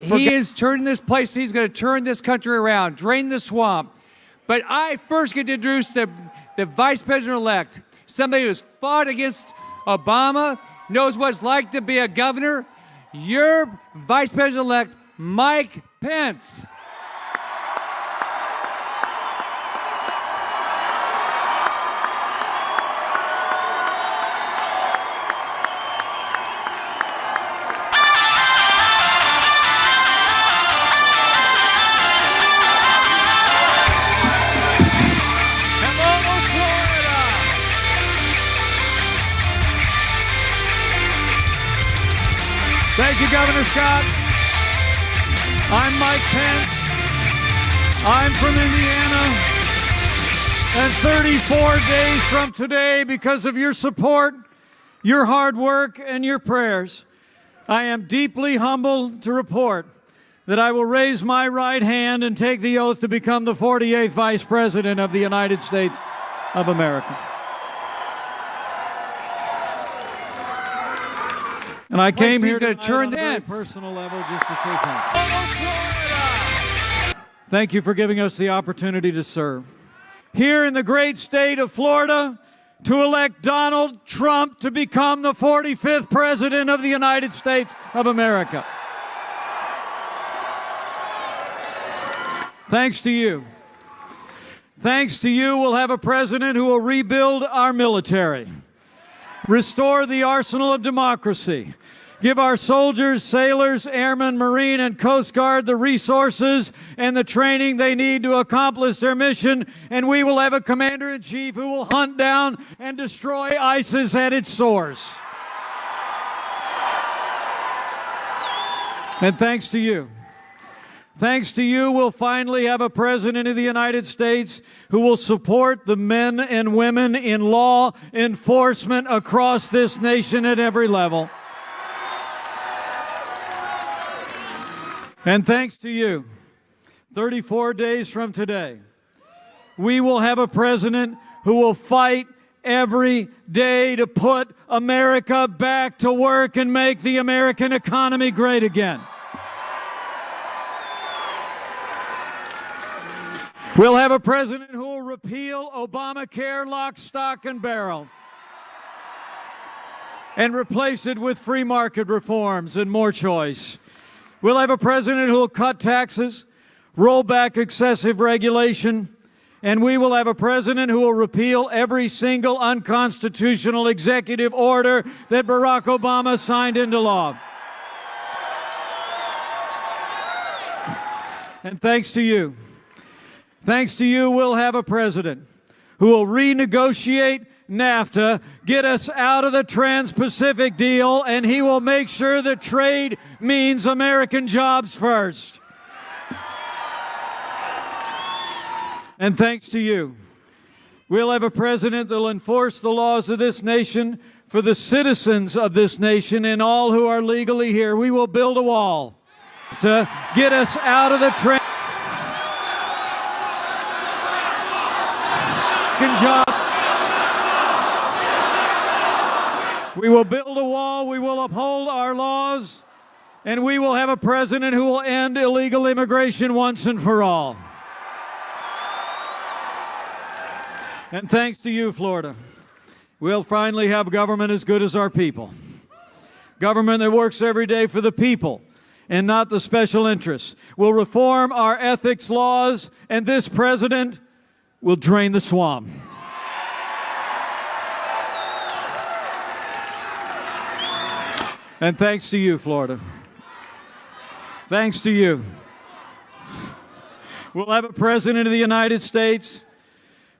He is turning this place. He's going to turn this country around, drain the swamp. But I first get to introduce the Vice President-elect, somebody who's fought against Obama, knows what it's like to be a governor. Your Vice President-elect, Mike Pence. Thank you, Governor Scott. I'm Mike Pence. I'm from Indiana. And 34 days from today, because of your support, your hard work, and your prayers, I am deeply humbled to report that I will raise my right hand and take the oath to become the 48th Vice President of the United States of America. And I came here to turn on a very personal level just to say thank you. Thank you for giving us the opportunity to serve. Here in the great state of Florida, to elect Donald Trump to become the 45th President of the United States of America. Thanks to you. Thanks to you, we'll have a president who will rebuild our military, restore the arsenal of democracy, give our soldiers, sailors, airmen, Marine, and Coast Guard the resources and the training they need to accomplish their mission, and we will have a commander-in-chief who will hunt down and destroy ISIS at its source. And thanks to you, we'll finally have a president of the United States who will support the men and women in law enforcement across this nation at every level. And thanks to you, 34 days from today, we will have a president who will fight every day to put America back to work and make the American economy great again. We'll have a president who will repeal Obamacare lock, stock, and barrel and replace it with free market reforms and more choice. We'll have a president who will cut taxes, roll back excessive regulation, and we will have a president who will repeal every single unconstitutional executive order that Barack Obama signed into law. And thanks to you, we'll have a president who will renegotiate NAFTA, get us out of the Trans-Pacific deal, and he will make sure that trade means American jobs first. And thanks to you, we'll have a president that will enforce the laws of this nation for the citizens of this nation and all who are legally here. We will build a wall to get us out of the job. We will build a wall, we will uphold our laws, and we will have a president who will end illegal immigration once and for all. And thanks to you, Florida, we'll finally have government as good as our people. Government that works every day for the people and not the special interests. We'll reform our ethics laws, and this president will drain the swamp. And thanks to you, Florida. Thanks to you. We'll have a president of the United States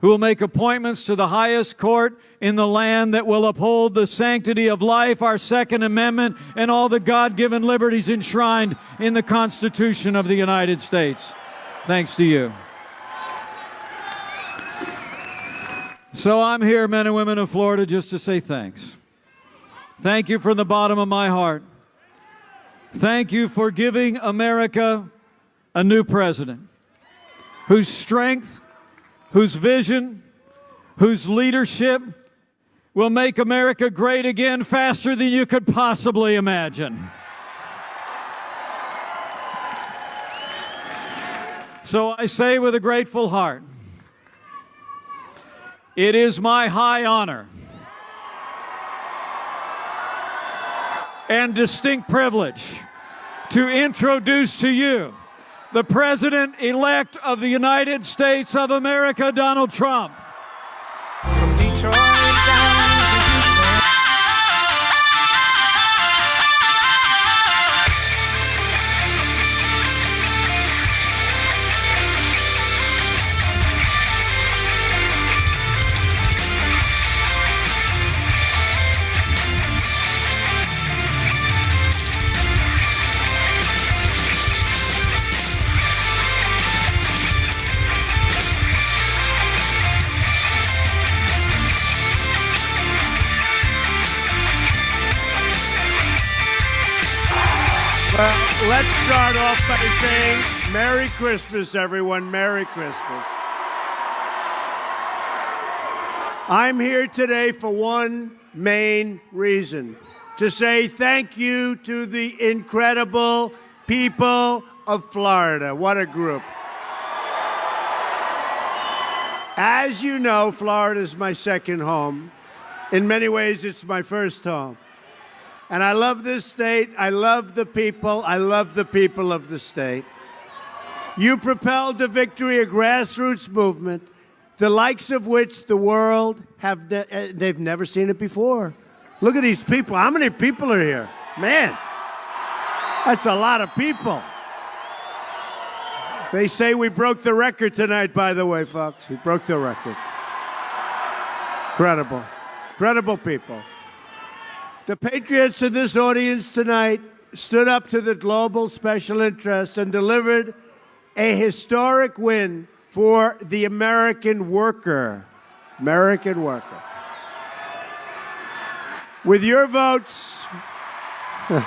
who will make appointments to the highest court in the land that will uphold the sanctity of life, our Second Amendment, and all the God-given liberties enshrined in the Constitution of the United States. Thanks to you. So I'm here, men and women of Florida, just to say thanks. Thank you from the bottom of my heart. Thank you for giving America a new president whose strength, whose vision, whose leadership will make America great again faster than you could possibly imagine. So I say with a grateful heart, it is my high honor and distinct privilege to introduce to you the President-elect of the United States of America, Donald Trump. From Detroit down to Houston. Well, let's start off by saying Merry Christmas, everyone. Merry Christmas. I'm here today for one main reason, to say thank you to the incredible people of Florida. What a group. As you know, Florida is my second home. In many ways, it's my first home. And I love this state. I love the people. I love the people of the state. You propelled to victory a grassroots movement, the likes of which the world they've never seen it before. Look at these people. How many people are here? Man, that's a lot of people. They say we broke the record tonight, by the way, folks. We broke the record. Incredible. Incredible people. The patriots in this audience tonight stood up to the global special interests and delivered a historic win for the American worker. American worker. With your votes, is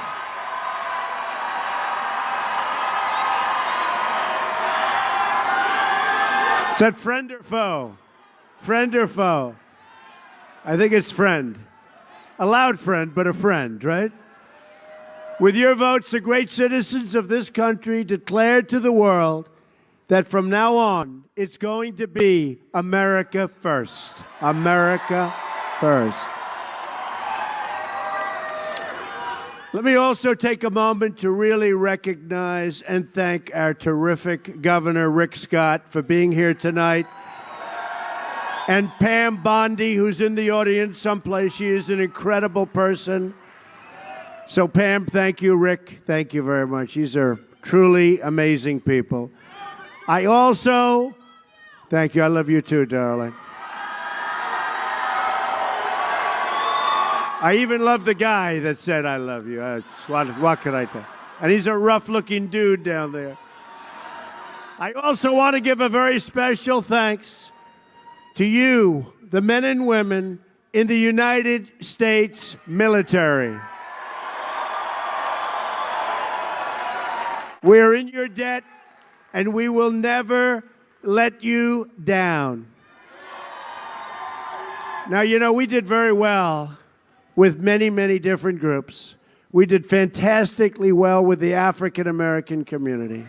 that friend or foe? Friend or foe? I think it's friend. A loud friend, but a friend, right? With your votes, the great citizens of this country declared to the world that from now on, it's going to be America first. America first. Let me also take a moment to really recognize and thank our terrific Governor, Rick Scott, for being here tonight. And Pam Bondi, who's in the audience someplace. She is an incredible person. So Pam, thank you. Rick, thank you very much. These are truly amazing people. I also, thank you. I love you too, darling. I even love the guy that said I love you. What can I tell? And he's a rough-looking dude down there. I also want to give a very special thanks to you, the men and women in the United States military. We're in your debt, and we will never let you down. Now, you know, we did very well with many, many different groups. We did fantastically well with the African American community.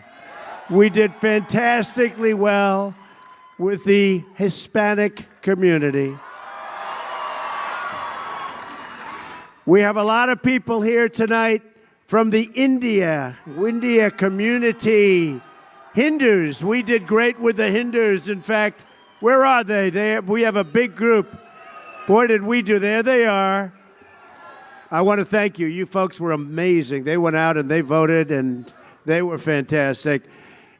We did fantastically well with the Hispanic community. We have a lot of people here tonight from the India community. Hindus, we did great with the Hindus. In fact, where are they? We have a big group. Boy, did we do. There they are. I want to thank you. You folks were amazing. They went out and they voted, and they were fantastic.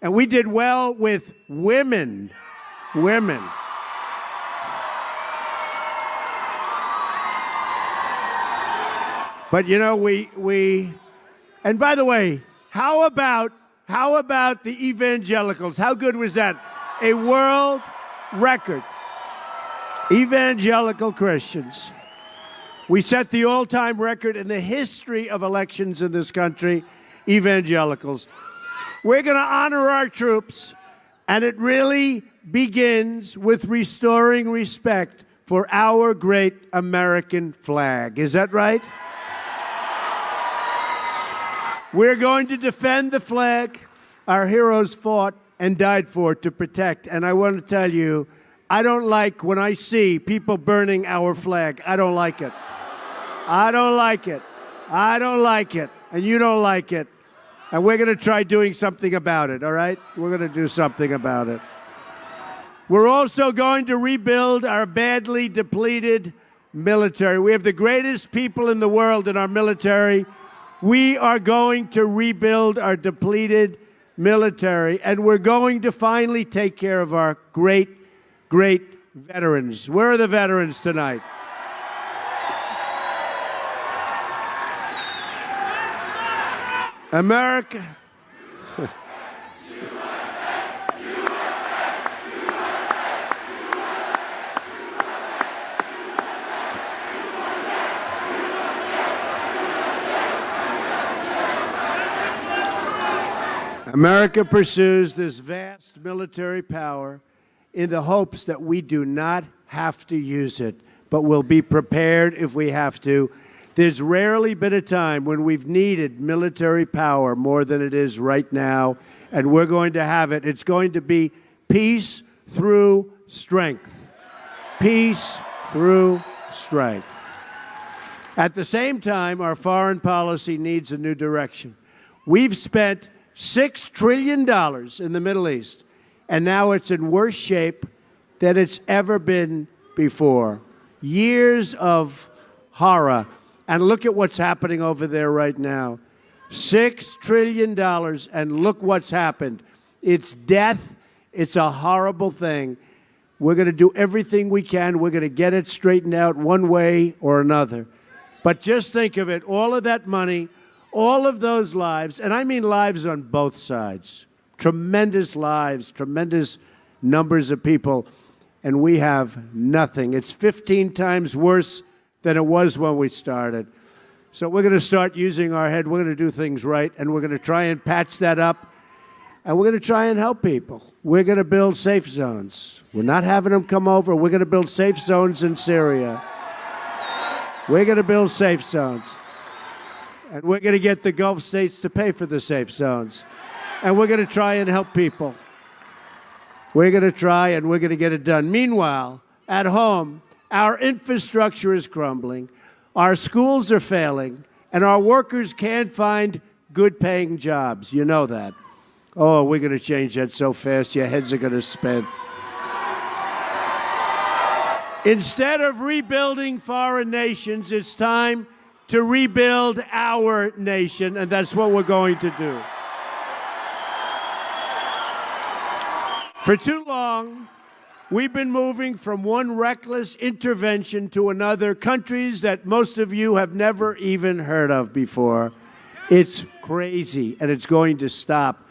And we did well with women. Women. But you know, we and by the way, how about the evangelicals? How good was that? A world record. Evangelical Christians. We set the all-time record in the history of elections in this country, evangelicals. We're going to honor our troops, and it really begins with restoring respect for our great American flag. Is that right? We're going to defend the flag our heroes fought and died for to protect. And I want to tell you, I don't like when I see people burning our flag. I don't like it. I don't like it. I don't like it. And you don't like it. And we're going to try doing something about it, all right? We're going to do something about it. We're also going to rebuild our badly depleted military. We have the greatest people in the world in our military. We are going to rebuild our depleted military, and we're going to finally take care of our great, great veterans. Where are the veterans tonight? America. America pursues this vast military power in the hopes that we do not have to use it, but will be prepared if we have to. There's rarely been a time when we've needed military power more than it is right now, and we're going to have it. It's going to be peace through strength. Peace through strength. At the same time, our foreign policy needs a new direction. We've spent $6 trillion in the Middle East, and now it's in worse shape than it's ever been before. Years of horror. And look at what's happening over there right now. $6 trillion, and look what's happened. It's death. It's a horrible thing. We're going to do everything we can. We're going to get it straightened out one way or another. But just think of it, all of that money, all of those lives, and I mean lives on both sides, tremendous lives, tremendous numbers of people, and we have nothing. It's 15 times worse than it was when we started. So we're going to start using our head. We're going to do things right, and we're going to try and patch that up, and we're going to try and help people. We're going to build safe zones. We're not having them come over. We're going to build safe zones in Syria. We're going to build safe zones. And we're going to get the Gulf states to pay for the safe zones. And we're going to try and help people. We're going to try, and we're going to get it done. Meanwhile, at home, our infrastructure is crumbling, our schools are failing, and our workers can't find good-paying jobs. You know that. Oh, we're going to change that so fast, your heads are going to spin. Instead of rebuilding foreign nations, it's time to rebuild our nation, and that's what we're going to do. For too long, we've been moving from one reckless intervention to another, countries that most of you have never even heard of before. It's crazy, and it's going to stop.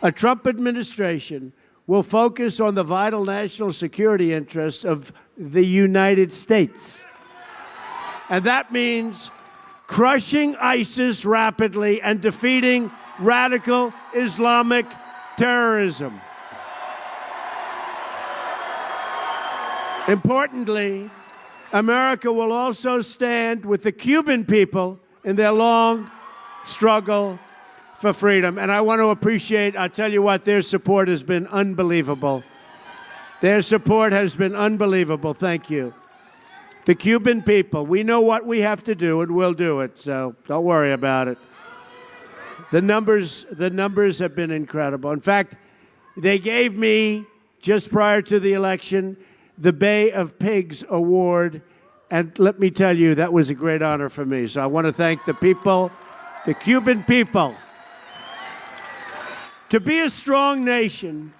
A Trump administration will focus on the vital national security interests of the United States. And that means crushing ISIS rapidly and defeating radical Islamic terrorism. Importantly, America will also stand with the Cuban people in their long struggle for freedom. And I want to appreciate, I'll tell you what, their support has been unbelievable. Their support has been unbelievable. Thank you. The Cuban people, we know what we have to do, and we'll do it, so don't worry about it. The numbers have been incredible. In fact, they gave me, just prior to the election, the Bay of Pigs Award, and let me tell you, that was a great honor for me. So I want to thank the people, the Cuban people. To be a strong nation,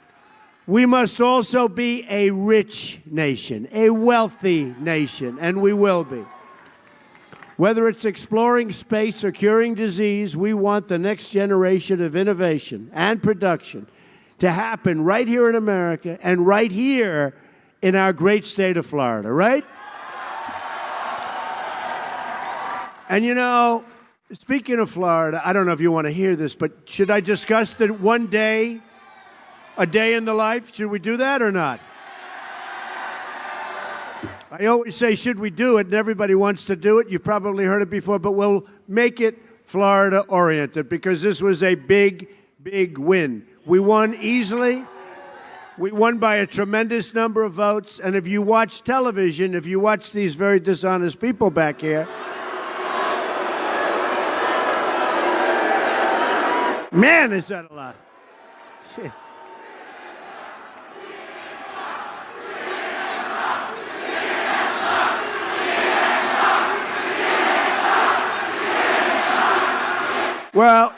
we must also be a rich nation, a wealthy nation, and we will be. Whether it's exploring space or curing disease, we want the next generation of innovation and production to happen right here in America and right here in our great state of Florida, right? And you know, speaking of Florida, I don't know if you want to hear this, but should I discuss the one day, a day in the life? Should we do that or not? I always say, should we do it? And everybody wants to do it. You've probably heard it before, but we'll make it Florida-oriented because this was a big, big win. We won easily. We won by a tremendous number of votes. And if you watch television, if you watch these very dishonest people back here, man, is that a lot. Shit. Well,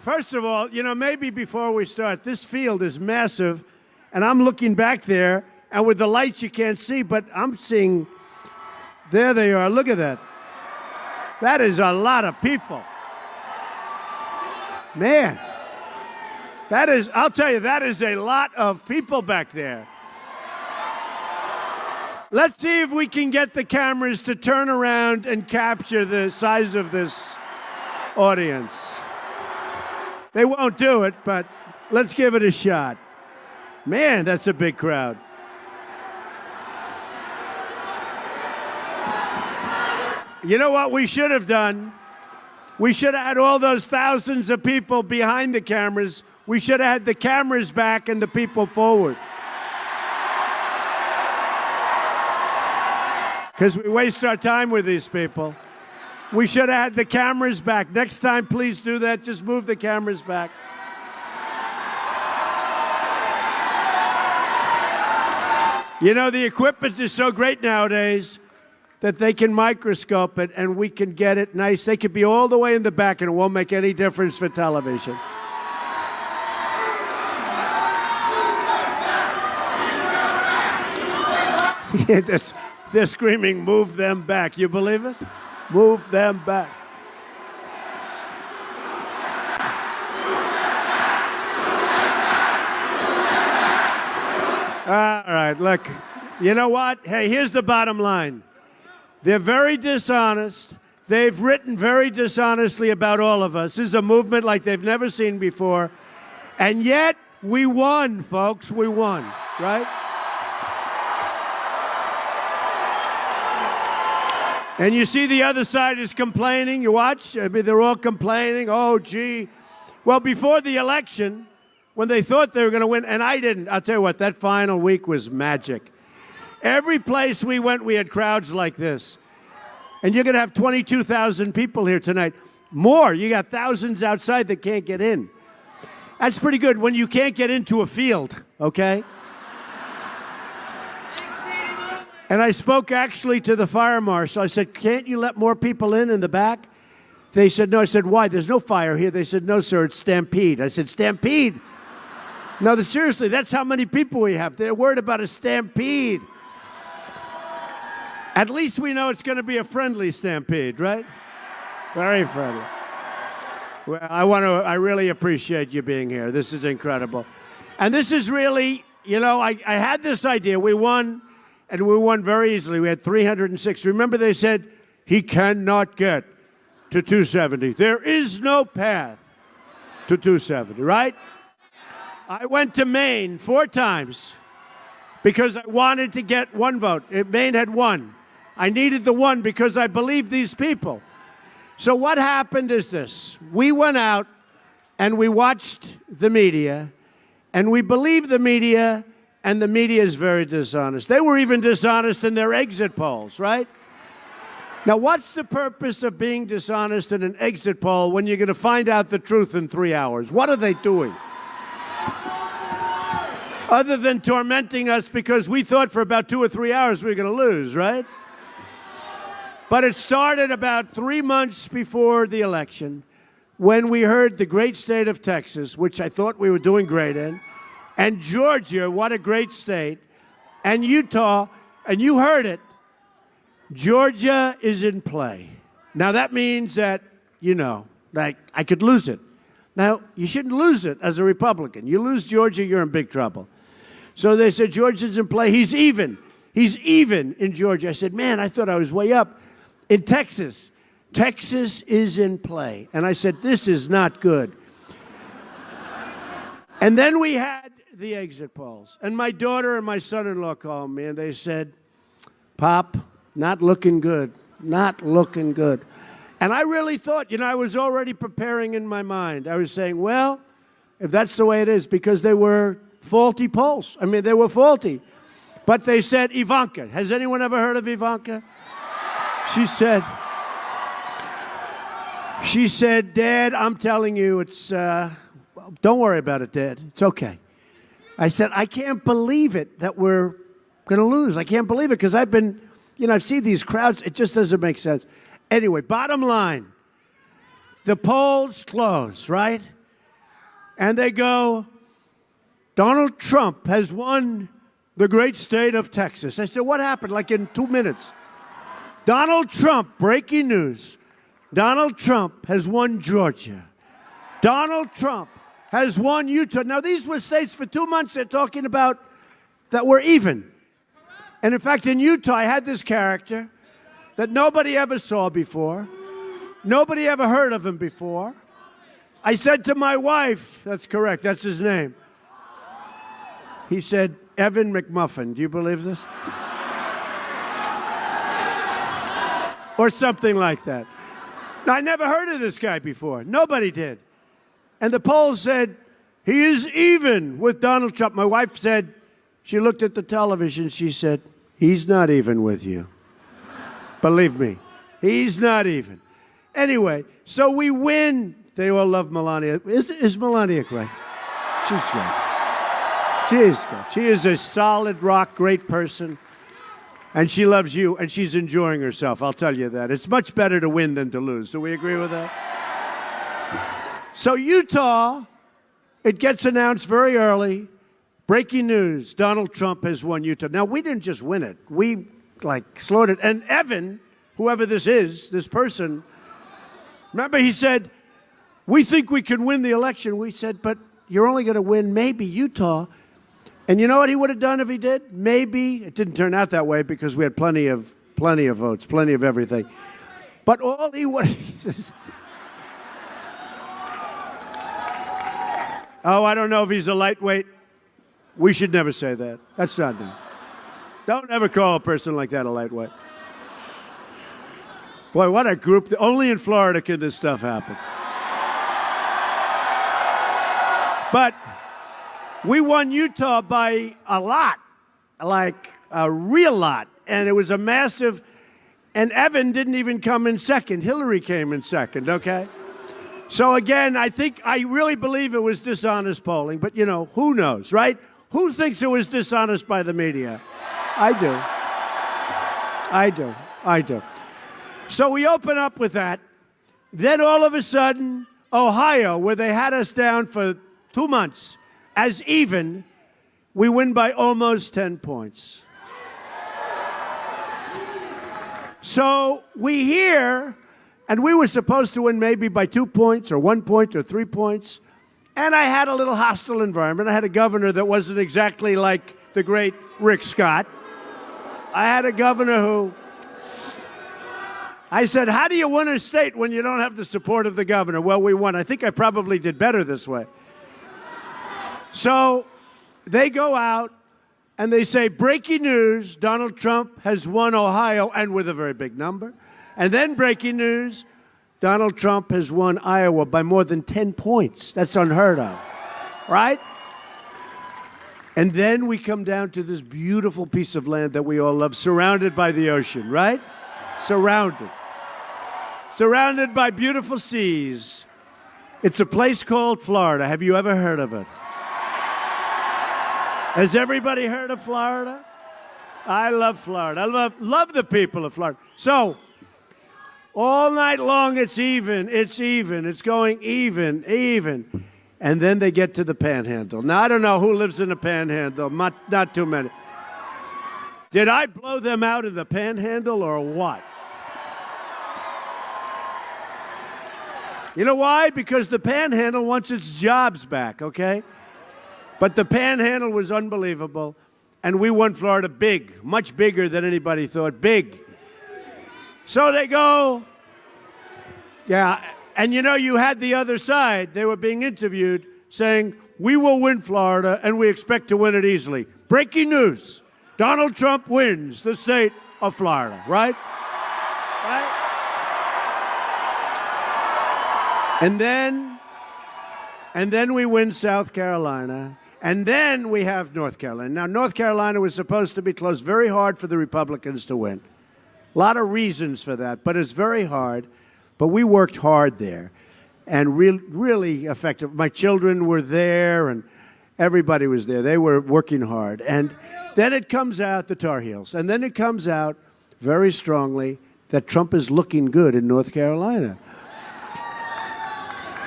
first of all, maybe before we start, this field is massive, and I'm looking back there, and with the lights you can't see, but I'm seeing, there they are. Look at that. That is a lot of people. Man, I'll tell you, that is a lot of people back there. Let's see if we can get the cameras to turn around and capture the size of this audience. They won't do it, but let's give it a shot. Man, that's a big crowd. You know what we should have done? We should have had all those thousands of people behind the cameras. We should have had the cameras back and the people forward. Because we waste our time with these people. We should have had the cameras back. Next time, please do that. Just move the cameras back. The equipment is so great nowadays that they can microscope it and we can get it nice. They could be all the way in the back and it won't make any difference for television. They're screaming, move them back. You believe it? Move them back. All right, look, you know what? Hey, here's the bottom line. They're very dishonest. They've written very dishonestly about all of us. This is a movement like they've never seen before. And yet, we won, folks. We won, right? And you see the other side is complaining. You watch? I mean, they're all complaining. Oh, gee. Well, before the election, when they thought they were going to win, and I didn't, I'll tell you what, that final week was magic. Every place we went, we had crowds like this. And you're going to have 22,000 people here tonight. More. You got thousands outside that can't get in. That's pretty good when you can't get into a field, okay? And I spoke actually to the fire marshal. I said, can't you let more people in the back? They said, no. I said, why? There's no fire here. They said, no, sir, it's stampede. I said, stampede? No, seriously, that's how many people we have. They're worried about a stampede. At least we know it's going to be a friendly stampede, right? Very friendly. Well, I really appreciate you being here. This is incredible. And this is really, I had this idea. We won. And we won very easily. We had 306. Remember, they said, he cannot get to 270. There is no path to 270, right? I went to Maine 4 times because I wanted to get one vote. Maine had one. I needed the one because I believed these people. So what happened is this. We went out and we watched the media, and we believed the media. And the media is very dishonest. They were even dishonest in their exit polls, right? Now, what's the purpose of being dishonest in an exit poll when you're going to find out the truth in 3 hours? What are they doing? Other than tormenting us because we thought for about 2 or 3 hours we were going to lose, right? But it started about 3 months before the election when we heard the great state of Texas, which I thought we were doing great in, and Georgia, what a great state, and Utah, and you heard it, Georgia is in play. Now that means that, like I could lose it. Now, you shouldn't lose it as a Republican. You lose Georgia, you're in big trouble. So they said, Georgia's in play. He's even in Georgia. I said, man, I thought I was way up. In Texas is in play. And I said, this is not good. And then we had the exit polls. And my daughter and my son-in-law called me, and they said, Pop, not looking good. Not looking good. And I really thought, I was already preparing in my mind. I was saying, well, if that's the way it is, because they were faulty polls. I mean, they were faulty. But they said Ivanka. Has anyone ever heard of Ivanka? She said, Dad, I'm telling you, it's, don't worry about it, Dad. It's okay. I said, I can't believe it that we're going to lose. I can't believe it because I've been, I've seen these crowds. It just doesn't make sense. Anyway, bottom line, the polls close, right? And they go, Donald Trump has won the great state of Texas. I said, what happened? Like in 2 minutes. Donald Trump, breaking news. Donald Trump has won Georgia. Donald Trump has won Utah. Now, these were states for 2 months they're talking about that were even. And in fact, in Utah, I had this character that nobody ever saw before. Nobody ever heard of him before. I said to my wife, that's correct, that's his name. He said, Evan McMuffin. Do you believe this? Or something like that. Now, I never heard of this guy before. Nobody did. And the polls said, he is even with Donald Trump. My wife said, she looked at the television, she said, he's not even with you. Believe me, he's not even. Anyway, so we win. They all love Melania. Is Melania great? She's great. She is good. She is a solid rock, great person. And she loves you, and she's enjoying herself, I'll tell you that. It's much better to win than to lose. Do we agree with that? So Utah, it gets announced very early. Breaking news, Donald Trump has won Utah. Now, we didn't just win it. We, slowed it. And Evan, whoever this is, this person, remember he said, we think we can win the election. We said, but you're only going to win maybe Utah. And you know what he would have done if he did? Maybe. It didn't turn out that way because we had plenty of votes, plenty of everything. But all he would have... Oh, I don't know if he's a lightweight. We should never say that. That's not nice. Don't ever call a person like that a lightweight. Boy, what a group. Only in Florida can this stuff happen. But we won Utah by a lot, like a real lot. And it was a massive, and Evan didn't even come in second. Hillary came in second, okay? So again, I really believe it was dishonest polling, but who knows, right? Who thinks it was dishonest by the media? I do. So we open up with that. Then all of a sudden, Ohio, where they had us down for 2 months as even, we win by almost 10 points. So we hear, and we were supposed to win maybe by 2 points or 1 point or 3 points. And I had a little hostile environment. I had a governor that wasn't exactly like the great Rick Scott. I had a governor who, I said, how do you win a state when you don't have the support of the governor? Well, we won. I think I probably did better this way. So they go out and they say, breaking news, Donald Trump has won Ohio, and with a very big number. And then breaking news, Donald Trump has won Iowa by more than 10 points. That's unheard of, right? And then we come down to this beautiful piece of land that we all love, surrounded by the ocean, right? Surrounded by beautiful seas. It's a place called Florida. Have you ever heard of it? Has everybody heard of Florida? I love Florida. I love the people of Florida. So, all night long, it's even. It's going even. And then they get to the Panhandle. Now, I don't know who lives in the Panhandle. Not too many. Did I blow them out in the Panhandle or what? You know why? Because the Panhandle wants its jobs back, okay? But the Panhandle was unbelievable. And we won Florida big, much bigger than anybody thought. Big. So they go, yeah, and you had the other side. They were being interviewed saying, we will win Florida, and we expect to win it easily. Breaking news, Donald Trump wins the state of Florida, right? Right? And then we win South Carolina, And then we have North Carolina. Now, North Carolina was supposed to be close, very hard for the Republicans to win. A lot of reasons for that, but it's very hard. But we worked hard there and really effective. My children were there and everybody was there. They were working hard. And then it comes out, the Tar Heels, and then it comes out very strongly that Trump is looking good in North Carolina.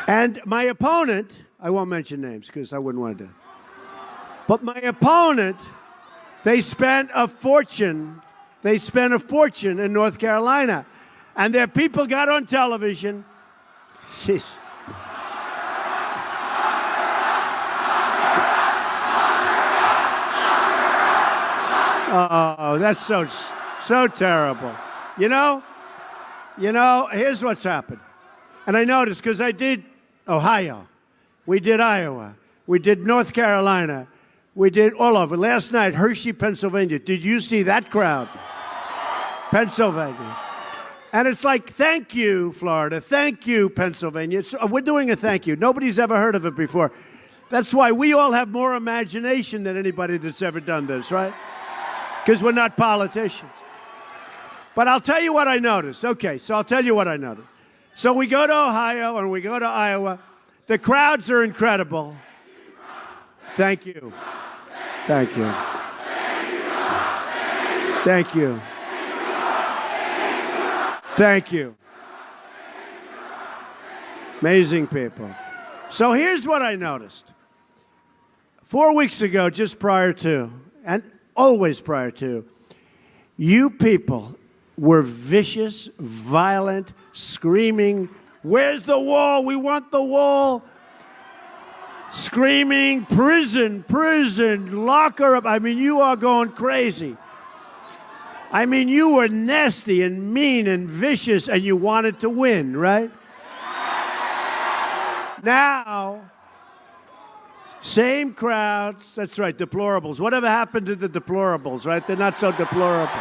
And my opponent, I won't mention names because I wouldn't want to, but my opponent, they spent a fortune in North Carolina. And their people got on television. Jeez. Oh, that's so terrible. You know, here's what's happened. And I noticed because I did Ohio, we did Iowa, we did North Carolina, we did all over. Last night, Hershey, Pennsylvania. Did you see that crowd? Pennsylvania. And it's like, thank you, Florida. Thank you, Pennsylvania. We're doing a thank you. Nobody's ever heard of it before. That's why we all have more imagination than anybody that's ever done this, right? Because we're not politicians. But I'll tell you what I noticed. Okay, so I'll tell you what I noticed. So we go to Ohio and we go to Iowa. The crowds are incredible. Thank you. Thank you. Thank you. Thank you. Amazing people. So here's what I noticed. 4 weeks ago, just prior to, and always prior to, you people were vicious, violent, screaming, "Where's the wall? We want the wall." Screaming, prison, prison, lock her up. I mean, you are going crazy. I mean, you were nasty and mean and vicious, and you wanted to win, right? Now, same crowds. That's right, deplorables. Whatever happened to the deplorables, right? They're not so deplorable.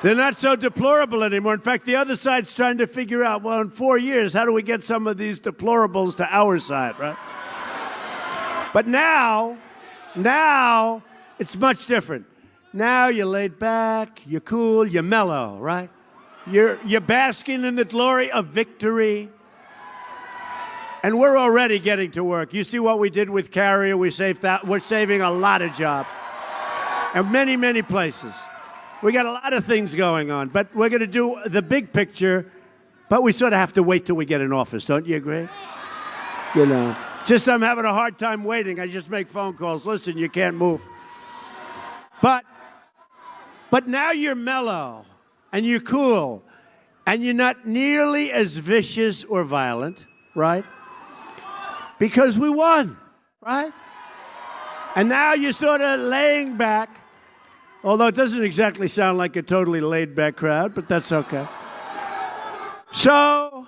They're not so deplorable anymore. In fact, the other side's trying to figure out, well, in 4 years, how do we get some of these deplorables to our side, right? But now, it's much different. Now you're laid back, you're cool, you're mellow, right? You're basking in the glory of victory. And we're already getting to work. You see what we did with Carrier? We saved that. We're saving a lot of jobs. And many, many places. We got a lot of things going on, but we're going to do the big picture, but we sort of have to wait till we get in office. Don't you agree? You know, just I'm having a hard time waiting. I just make phone calls. Listen, you can't move. But now you're mellow and you're cool and you're not nearly as vicious or violent, right? Because we won, right? And now you're sort of laying back. Although it doesn't exactly sound like a totally laid-back crowd, but that's okay. So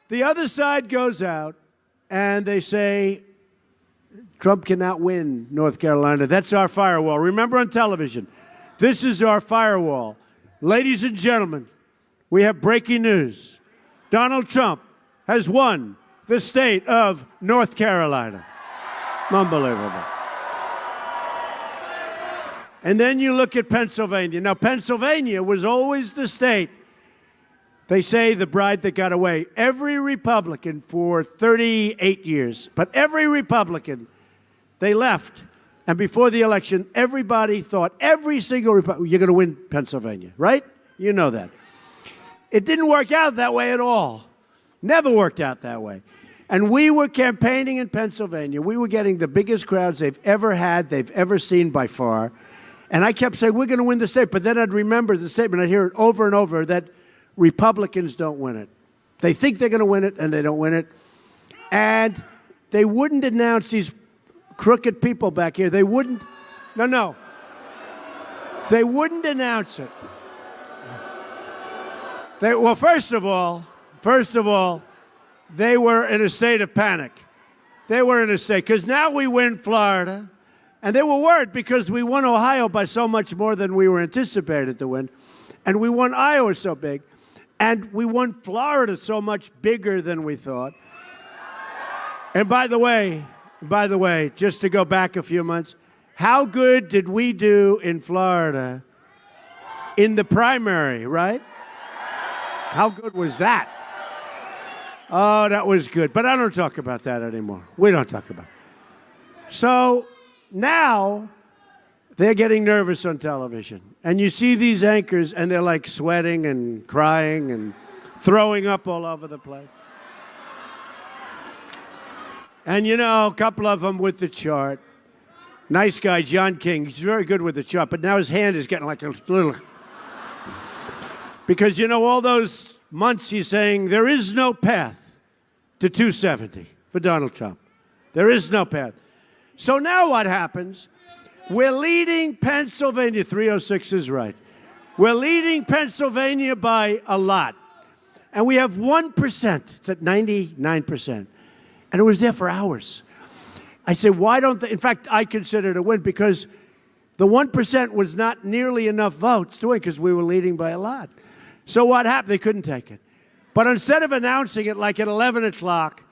the other side goes out, and they say, Trump cannot win North Carolina. That's our firewall. Remember on television, this is our firewall. Ladies and gentlemen, we have breaking news. Donald Trump has won the state of North Carolina. Unbelievable. And then you look at Pennsylvania. Now, Pennsylvania was always the state, they say, the bride that got away. Every Republican for 38 years, but every Republican, they left. And before the election, everybody thought, every single Republican, you're going to win Pennsylvania, right? You know that. It didn't work out that way at all. Never worked out that way. And we were campaigning in Pennsylvania. We were getting the biggest crowds they've ever had, they've ever seen by far. And I kept saying, we're going to win the state. But then I'd remember the statement. I'd hear it over and over that Republicans don't win it. They think they're going to win it, and they don't win it. And they wouldn't announce these crooked people back here. They wouldn't. No. They wouldn't announce it. Well, first of all, they were in a state of panic. They were in a state, because now we win Florida. And they were worried because we won Ohio by so much more than we were anticipated to win. And we won Iowa so big. And we won Florida so much bigger than we thought. And by the way, just to go back a few months, how good did we do in Florida in the primary, right? How good was that? Oh, that was good. But I don't talk about that anymore. We don't talk about it. So now they're getting nervous on television. And you see these anchors, and they're like sweating and crying and throwing up all over the place. And you know, a couple of them with the chart. Nice guy, John King. He's very good with the chart, but now his hand is getting like a little... Because, you know, all those months he's saying there is no path to 270 for Donald Trump. There is no path. So now what happens? We're leading Pennsylvania. 306 is right. We're leading Pennsylvania by a lot. And we have 1%. It's at 99%. And it was there for hours. I said, why don't they? In fact, I considered it a win because the 1% was not nearly enough votes to win because we were leading by a lot. So what happened? They couldn't take it. But instead of announcing it like at 11 o'clock,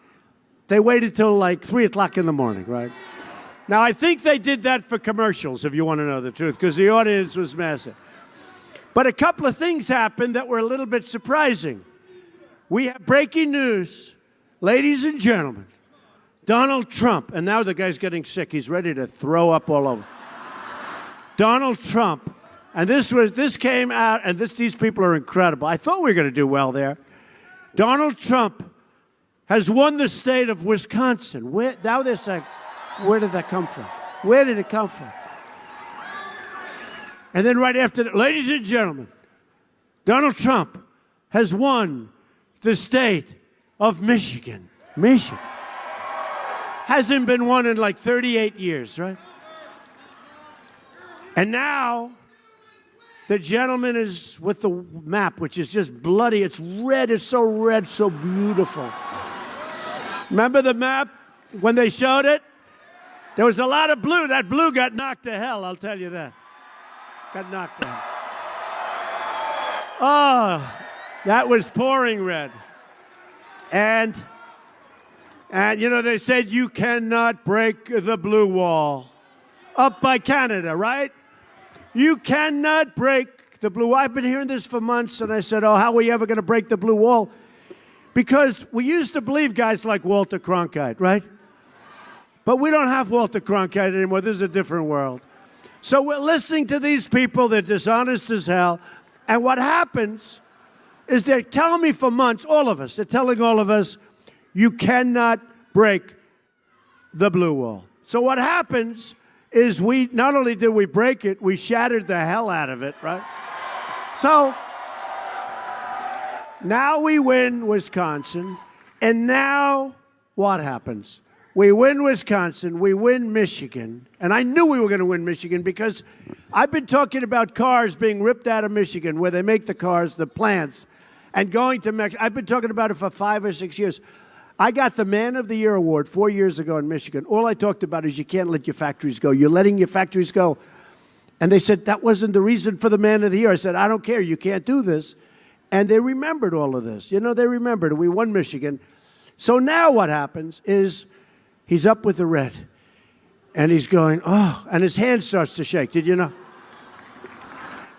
they waited till like 3 o'clock in the morning, right? Now, I think they did that for commercials, if you want to know the truth, because the audience was massive. But a couple of things happened that were a little bit surprising. We have breaking news. Ladies and gentlemen, Donald Trump, and now the guy's getting sick. He's ready to throw up all over. Donald Trump, and this came out, and these people are incredible. I thought we were going to do well there. Donald Trump has won the state of Wisconsin. Now they're saying, where did that come from? Where did it come from? And then right after that, ladies and gentlemen, Donald Trump has won the state of Michigan. Michigan. Hasn't been won in like 38 years, right? And now the gentleman is with the map, which is just bloody. It's red. It's so red, so beautiful. Remember the map when they showed it? There was a lot of blue. That blue got knocked to hell, I'll tell you that. Got knocked to hell. Oh, that was pouring red. And you know, they said you cannot break the blue wall up by Canada, right? You cannot break the blue wall. I've been hearing this for months, and I said, oh, how are we ever going to break the blue wall? Because we used to believe guys like Walter Cronkite, right? But we don't have Walter Cronkite anymore. This is a different world. So we're listening to these people. They're dishonest as hell. And what happens is they're telling me for months, all of us, they're telling all of us, you cannot break the blue wall. So what happens is we, not only did we break it, we shattered the hell out of it, right? So now we win Wisconsin, and now what happens? We win Wisconsin, we win Michigan, and I knew we were going to win Michigan because I've been talking about cars being ripped out of Michigan, where they make the cars, the plants, and going to Mexico. I've been talking about it for 5 or 6 years. I got the Man of the Year award 4 years ago in Michigan. All I talked about is you can't let your factories go. You're letting your factories go. And they said, that wasn't the reason for the Man of the Year. I said, I don't care. You can't do this. And they remembered all of this. You know, they remembered. We won Michigan. So now what happens is he's up with the red. And he's going, oh, and his hand starts to shake. Did you know?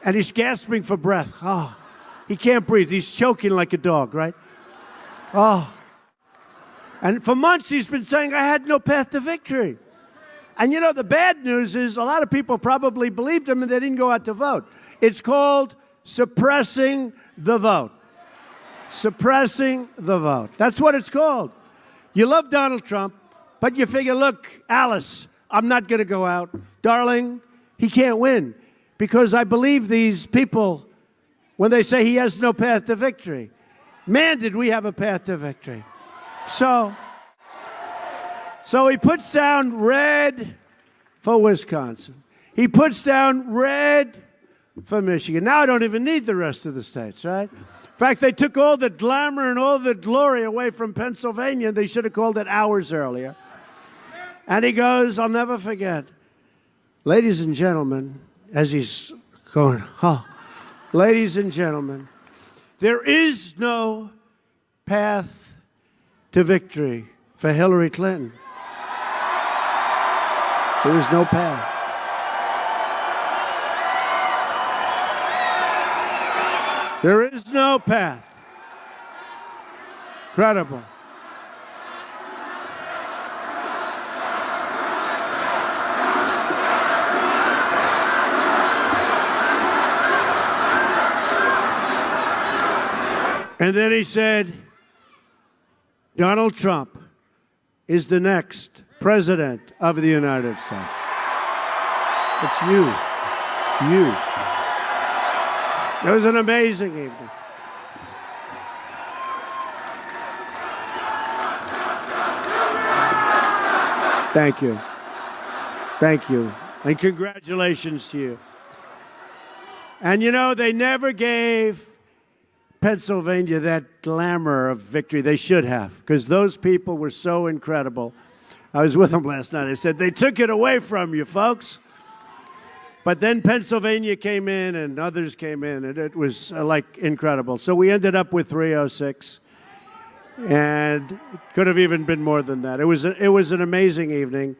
And he's gasping for breath. Oh, he can't breathe. He's choking like a dog, right? Oh. And for months he's been saying, I had no path to victory. And you know, the bad news is a lot of people probably believed him and they didn't go out to vote. It's called suppressing the vote. Suppressing the vote. That's what it's called. You love Donald Trump, but you figure, look, Alice, I'm not going to go out. Darling, he can't win. Because I believe these people when they say he has no path to victory. Man, did we have a path to victory. So he puts down red for Wisconsin. He puts down red for Michigan. Now I don't even need the rest of the states, right? In fact, they took all the glamour and all the glory away from Pennsylvania. They should have called it hours earlier. And he goes, I'll never forget. Ladies and gentlemen, as he's going, ladies and gentlemen, there is no path to victory for Hillary Clinton. There was no path. There is no path. Incredible. And then he said, Donald Trump is the next president of the United States. It's you. You. It was an amazing evening. Thank you. Thank you. And congratulations to you. And you know, they never gave Pennsylvania that glamour of victory. They should have, because those people were so incredible. I was with them last night. I said, they took it away from you, folks. But then Pennsylvania came in and others came in, and it was like incredible. So we ended up with 306, and it could have even been more than that. It was an amazing evening.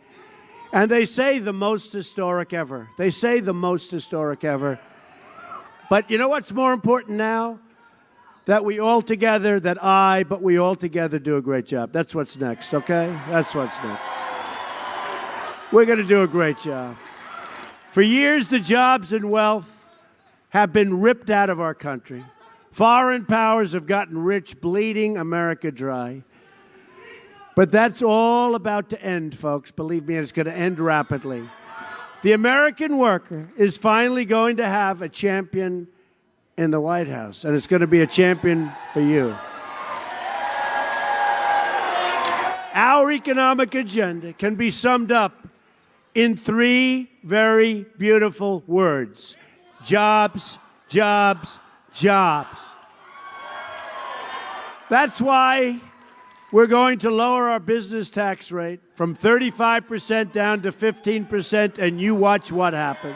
And they say the most historic ever. They say the most historic ever. But you know what's more important now? That we all together, but we all together do a great job. That's what's next, okay? That's what's next. We're going to do a great job. For years, the jobs and wealth have been ripped out of our country. Foreign powers have gotten rich, bleeding America dry. But that's all about to end, folks. Believe me, it's going to end rapidly. The American worker is finally going to have a champion in the White House, and it's going to be a champion for you. Our economic agenda can be summed up in 3 very beautiful words: jobs, jobs, jobs. That's why we're going to lower our business tax rate from 35% down to 15%, and you watch what happens.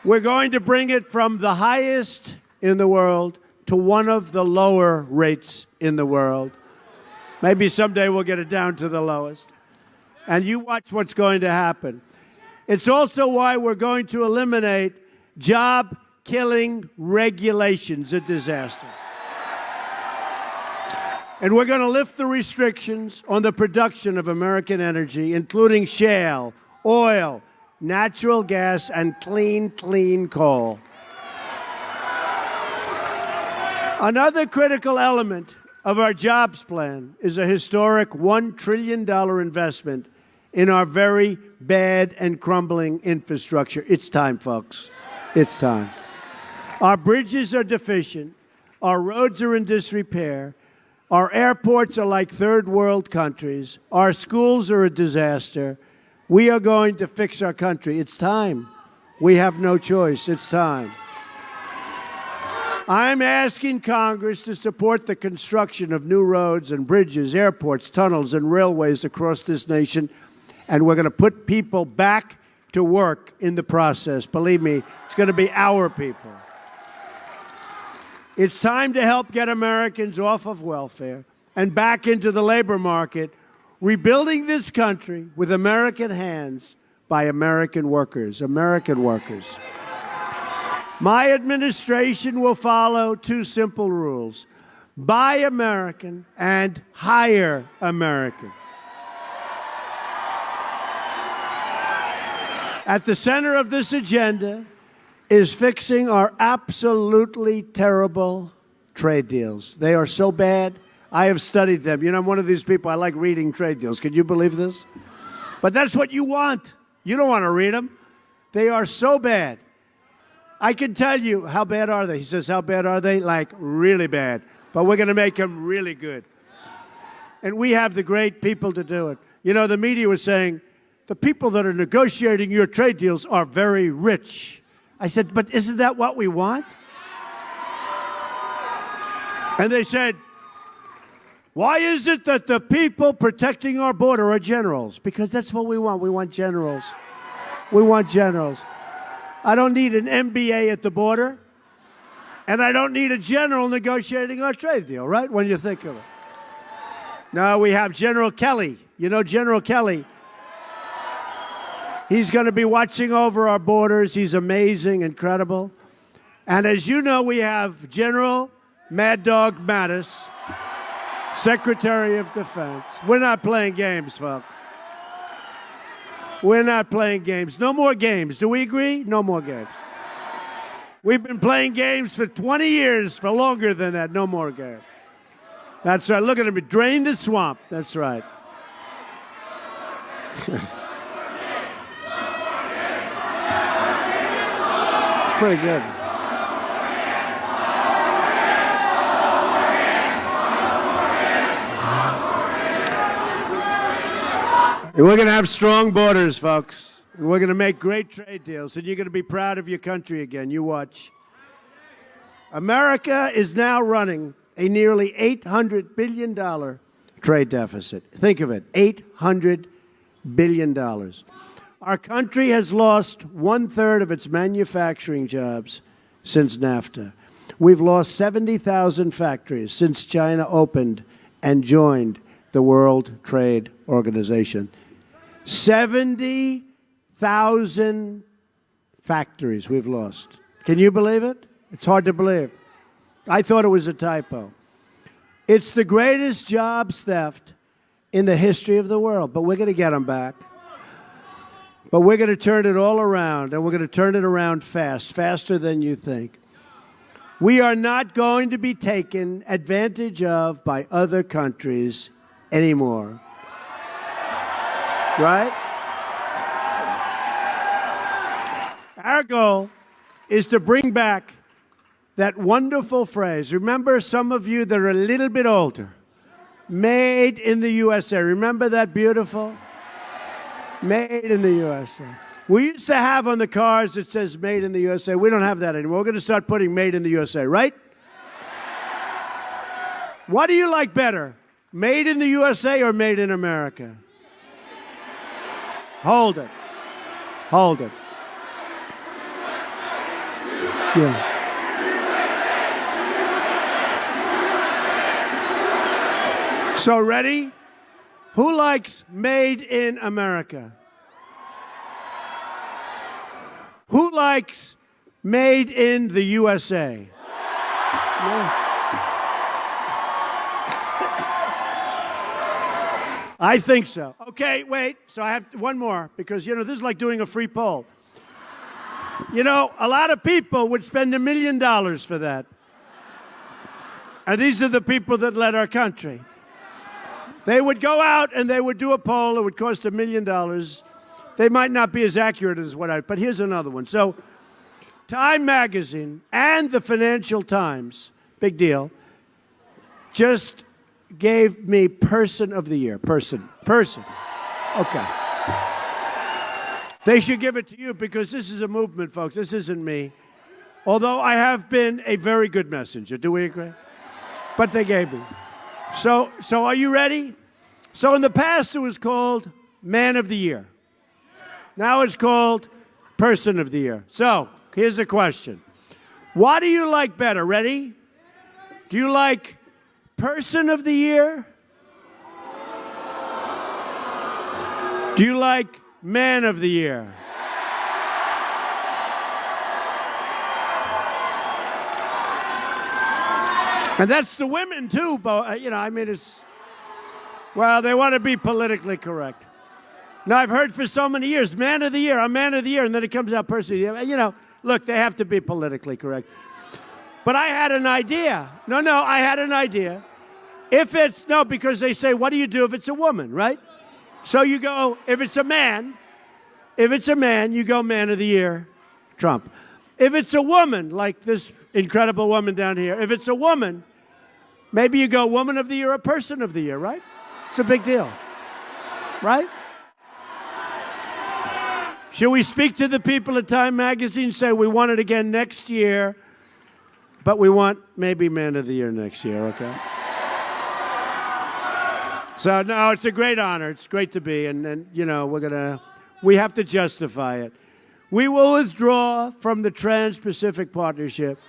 We're going to bring it from the highest in the world to one of the lower rates in the world. Maybe someday we'll get it down to the lowest. And you watch what's going to happen. It's also why we're going to eliminate job-killing regulations, a disaster. And we're going to lift the restrictions on the production of American energy, including shale, oil, natural gas, and clean coal. Another critical element of our jobs plan is a historic $1 trillion investment in our very bad and crumbling infrastructure. It's time, folks. It's time. Our bridges are deficient. Our roads are in disrepair. Our airports are like third world countries. Our schools are a disaster. We are going to fix our country. It's time. We have no choice. It's time. I'm asking Congress to support the construction of new roads and bridges, airports, tunnels, and railways across this nation, and we're going to put people back to work in the process. Believe me, it's going to be our people. It's time to help get Americans off of welfare and back into the labor market, rebuilding this country with American hands by American workers. American workers. My administration will follow 2 simple rules: buy American and hire American. At the center of this agenda is fixing our absolutely terrible trade deals. They are so bad. I have studied them. You know, I'm one of these people, I like reading trade deals. Can you believe this? But that's what you want. You don't want to read them. They are so bad. I can tell you, how bad are they? He says, how bad are they? Like, really bad. But we're going to make them really good. And we have the great people to do it. You know, the media was saying, the people that are negotiating your trade deals are very rich. I said, but isn't that what we want? And they said, why is it that the people protecting our border are generals? Because that's what we want. We want generals. We want generals. I don't need an MBA at the border, and I don't need a general negotiating our trade deal, right? When you think of it. No, we have General Kelly. You know General Kelly. He's going to be watching over our borders. He's amazing, incredible. And as you know, we have General Mad Dog Mattis, Secretary of Defense. We're not playing games, folks. We're not playing games. No more games. Do we agree? No more games. We've been playing games for 20 years, for longer than that. No more games. That's right. Look at him. Drain the swamp. That's right. It's pretty good. We're going to have strong borders, folks. And we're going to make great trade deals. And you're going to be proud of your country again. You watch. America is now running a nearly $800 billion trade deficit. Think of it, $800 billion. Our country has lost 1/3 of its manufacturing jobs since NAFTA. We've lost 70,000 factories since China opened and joined the World Trade Organization. 70,000 factories we've lost. Can you believe it? It's hard to believe. I thought it was a typo. It's the greatest jobs theft in the history of the world, but we're going to get them back. But we're going to turn it all around, and we're going to turn it around fast, faster than you think. We are not going to be taken advantage of by other countries anymore. Right? Our goal is to bring back that wonderful phrase. Remember, some of you that are a little bit older, made in the USA. Remember that beautiful? Made in the USA. We used to have on the cars it says made in the USA. We don't have that anymore. We're going to start putting made in the USA, right? What do you like better? Made in the USA or made in America? Hold it. Hold it. Yeah. So ready? Who likes made in America? Who likes made in the USA? No. I think so. Okay, wait. So I have one more because, you know, this is like doing a free poll. You know, a lot of people would spend $1 million for that. And these are the people that led our country. They would go out and they would do a poll. It would cost $1 million. They might not be as accurate as what but here's another one. So Time Magazine and the Financial Times, big deal, just gave me Person of the Year. Person. Okay. They should give it to you because this is a movement, folks. This isn't me. Although I have been a very good messenger. Do we agree? But they gave me. So are you ready? So in the past, it was called Man of the Year. Now it's called Person of the Year. So here's the question. What do you like better? Ready? Do you like Person of the Year? Do you like Man of the Year? And that's the women, too. But, you know, I mean, it's, well, they want to be politically correct. Now, I've heard for so many years, Man of the Year, I'm Man of the Year, and then it comes out Person of the Year. You know, look, they have to be politically correct. But I had an idea. No, I had an idea. Because they say, what do you do if it's a woman, right? So you go, if it's a man, you go Man of the Year, Trump. If it's a woman, like this incredible woman down here, if it's a woman, maybe you go Woman of the Year or Person of the Year, right? It's a big deal, right? Should we speak to the people at Time Magazine, say we want it again next year, but we want maybe Man of the Year next year, okay? So, no, it's a great honor. It's great to be, and you know, we have to justify it. We will withdraw from the Trans-Pacific Partnership.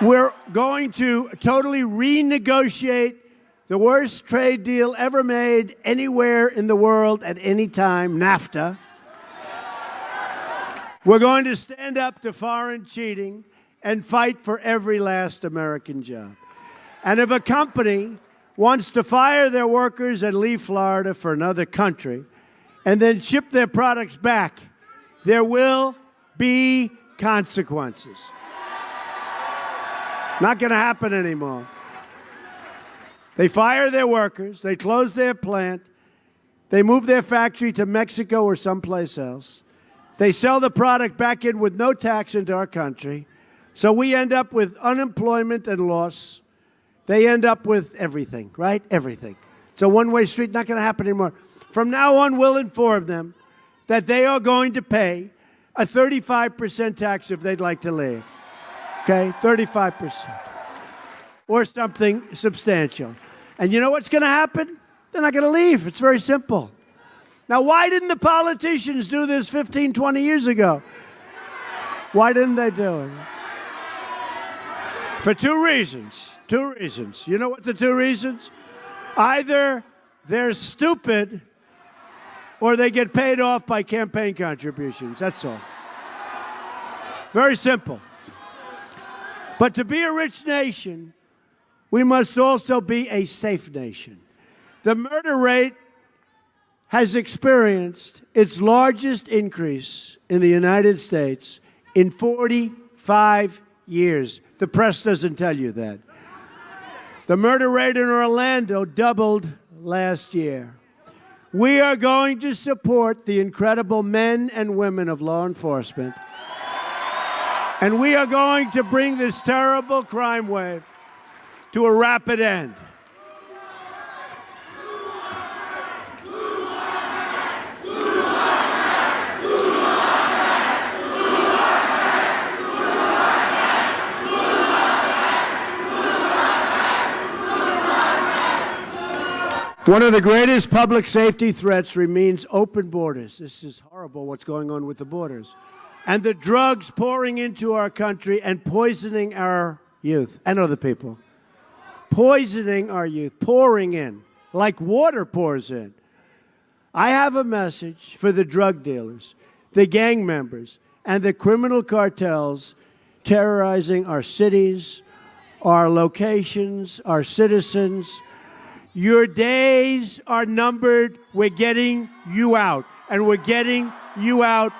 We're going to totally renegotiate the worst trade deal ever made anywhere in the world at any time, NAFTA. We're going to stand up to foreign cheating and fight for every last American job. And if a company wants to fire their workers and leave Florida for another country and then ship their products back, there will be consequences. Not going to happen anymore. They fire their workers, they close their plant, they move their factory to Mexico or someplace else. They sell the product back in with no tax into our country. So we end up with unemployment and loss. They end up with everything, right? Everything. It's a one-way street, not going to happen anymore. From now on, we'll inform them that they are going to pay a 35% tax if they'd like to leave. Okay? 35%. Or something substantial. And you know what's going to happen? They're not going to leave. It's very simple. Now, why didn't the politicians do this 15, 20 years ago? Why didn't they do it? For two reasons. Two reasons. You know what the two reasons? Either they're stupid or they get paid off by campaign contributions. That's all. Very simple. But to be a rich nation, we must also be a safe nation. The murder rate has experienced its largest increase in the United States in 45 years. The press doesn't tell you that. The murder rate in Orlando doubled last year. We are going to support the incredible men and women of law enforcement. And we are going to bring this terrible crime wave to a rapid end. One of the greatest public safety threats remains open borders. This is horrible what's going on with the borders. And the drugs pouring into our country and poisoning our youth and other people. Poisoning our youth, pouring in, like water pours in. I have a message for the drug dealers, the gang members, and the criminal cartels terrorizing our cities, our locations, our citizens. Your days are numbered. We're getting you out, and we're getting you out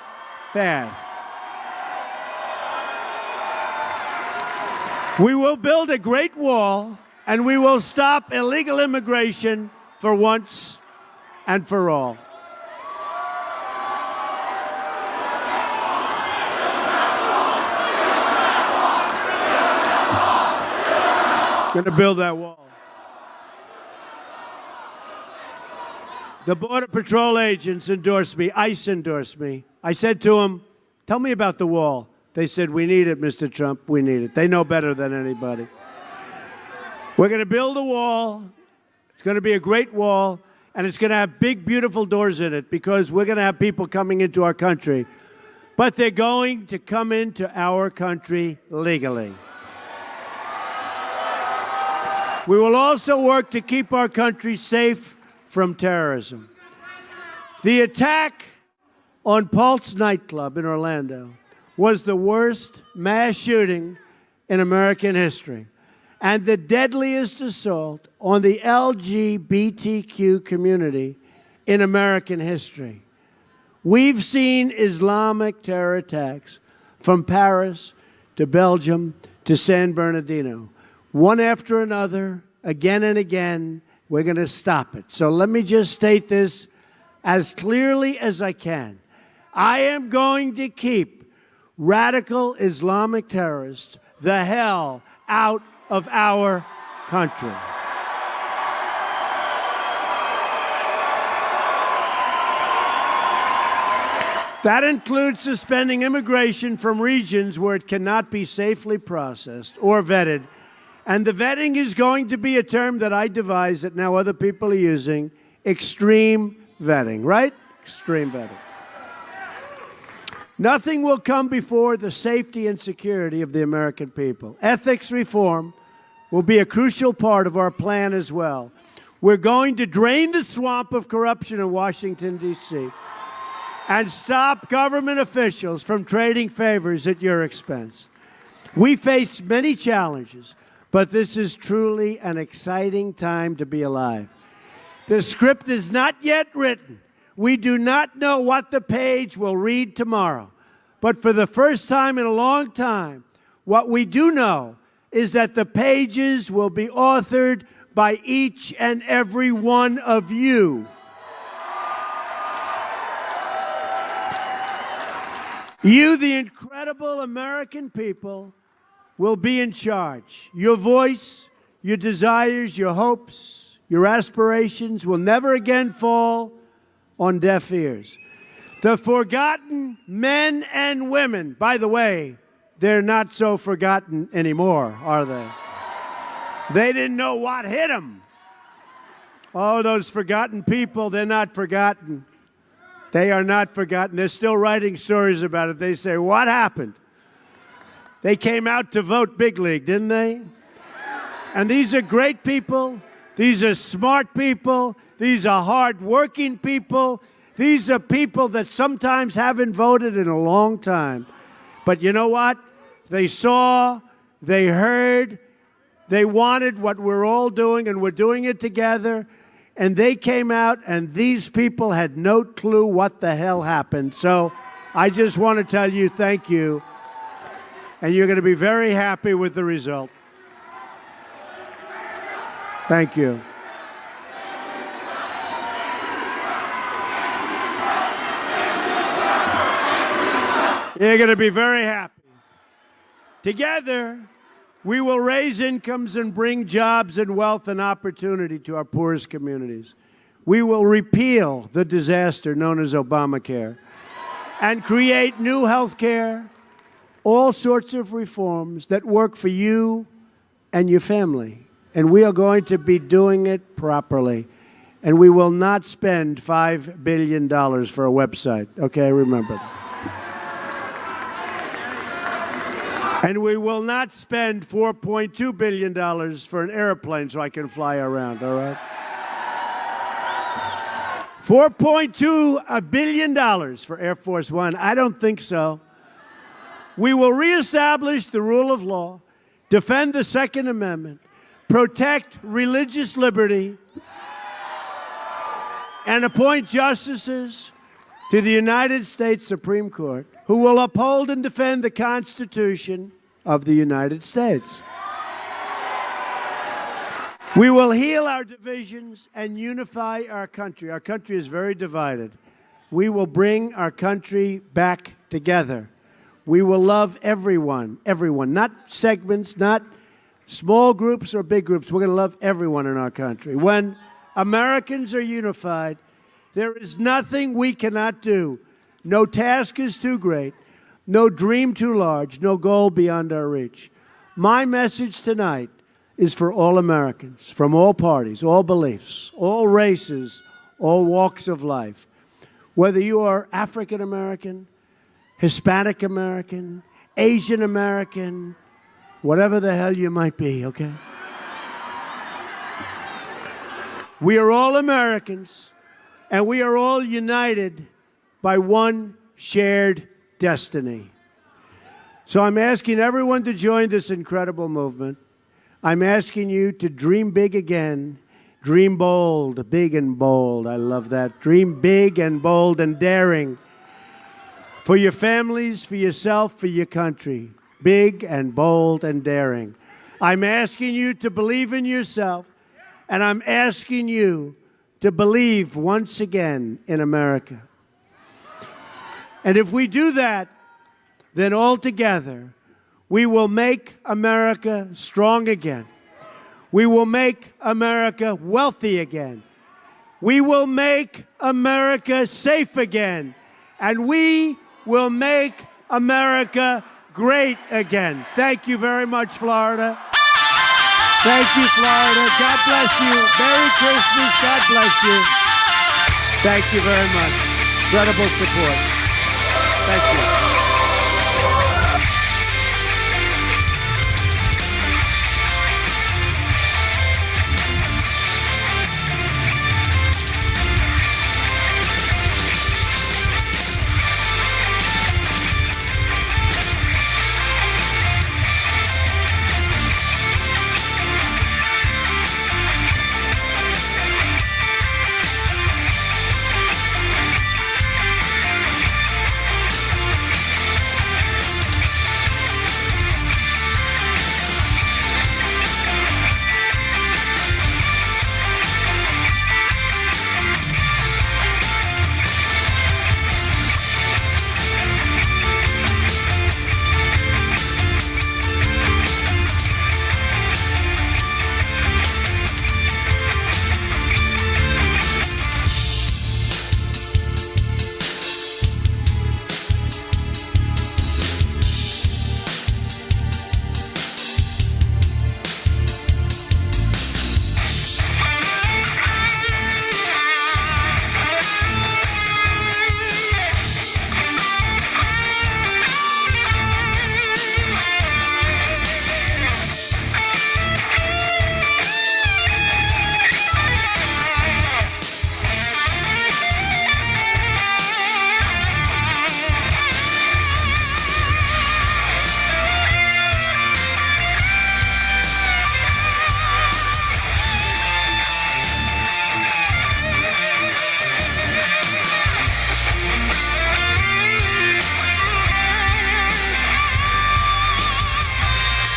fast. We will build a great wall, and we will stop illegal immigration for once and for all. Going to build that wall. The Border Patrol agents endorsed me. ICE endorsed me. I said to them, tell me about the wall. They said, we need it, Mr. Trump. We need it. They know better than anybody. We're going to build a wall. It's going to be a great wall, and it's going to have big, beautiful doors in it because we're going to have people coming into our country. But they're going to come into our country legally. We will also work to keep our country safe from terrorism. The attack on Pulse nightclub in Orlando was the worst mass shooting in American history and the deadliest assault on the LGBTQ community in American history. We've seen Islamic terror attacks from Paris to Belgium to San Bernardino. One after another, again and again. We're going to stop it. So let me just state this as clearly as I can. I am going to keep radical Islamic terrorists the hell out of our country. That includes suspending immigration from regions where it cannot be safely processed or vetted. And the vetting is going to be a term that I devised that now other people are using, extreme vetting, right? Extreme vetting. Nothing will come before the safety and security of the American people. Ethics reform will be a crucial part of our plan as well. We're going to drain the swamp of corruption in Washington, D.C., and stop government officials from trading favors at your expense. We face many challenges, but this is truly an exciting time to be alive. The script is not yet written. We do not know what the page will read tomorrow. But for the first time in a long time, what we do know is that the pages will be authored by each and every one of you. You, the incredible American people, will be in charge. Your voice, your desires, your hopes, your aspirations will never again fall on deaf ears. The forgotten men and women, by the way, they're not so forgotten anymore, are they? They didn't know what hit them. Oh, those forgotten people, they're not forgotten. They are not forgotten. They're still writing stories about it. They say, what happened? They came out to vote big league, didn't they? And these are great people. These are smart people. These are hard-working people. These are people that sometimes haven't voted in a long time. But you know what? They saw, they heard, they wanted what we're all doing, and we're doing it together. And they came out, and these people had no clue what the hell happened. So I just want to tell you thank you. And you're going to be very happy with the result. Thank you. You're going to be very happy. Together, we will raise incomes and bring jobs and wealth and opportunity to our poorest communities. We will repeal the disaster known as Obamacare and create new health care, all sorts of reforms that work for you and your family. And we are going to be doing it properly. And we will not spend $5 billion for a website. Okay, remember that. And we will not spend $4.2 billion for an airplane so I can fly around, all right? $4.2 billion for Air Force One. I don't think so. We will reestablish the rule of law, defend the Second Amendment, protect religious liberty, and appoint justices to the United States Supreme Court who will uphold and defend the Constitution of the United States. We will heal our divisions and unify our country. Our country is very divided. We will bring our country back together. We will love everyone, not segments, not small groups or big groups. We're going to love everyone in our country. When Americans are unified, there is nothing we cannot do. No task is too great, no dream too large, no goal beyond our reach. My message tonight is for all Americans, from all parties, all beliefs, all races, all walks of life. Whether you are African American, Hispanic American, Asian American, whatever the hell you might be, okay? We are all Americans, and we are all united by one shared destiny. So I'm asking everyone to join this incredible movement. I'm asking you to dream big again. Dream bold, big and bold. I love that. Dream big and bold and daring. For your families, for yourself, for your country. Big and bold and daring. I'm asking you to believe in yourself, and I'm asking you to believe once again in America. And if we do that, then all together, we will make America strong again. We will make America wealthy again. We will make America safe again. And we will make America great again. Thank you very much, Florida. Thank you, Florida. God bless you. Merry Christmas. God bless you. Thank you very much. Incredible support. Thank you.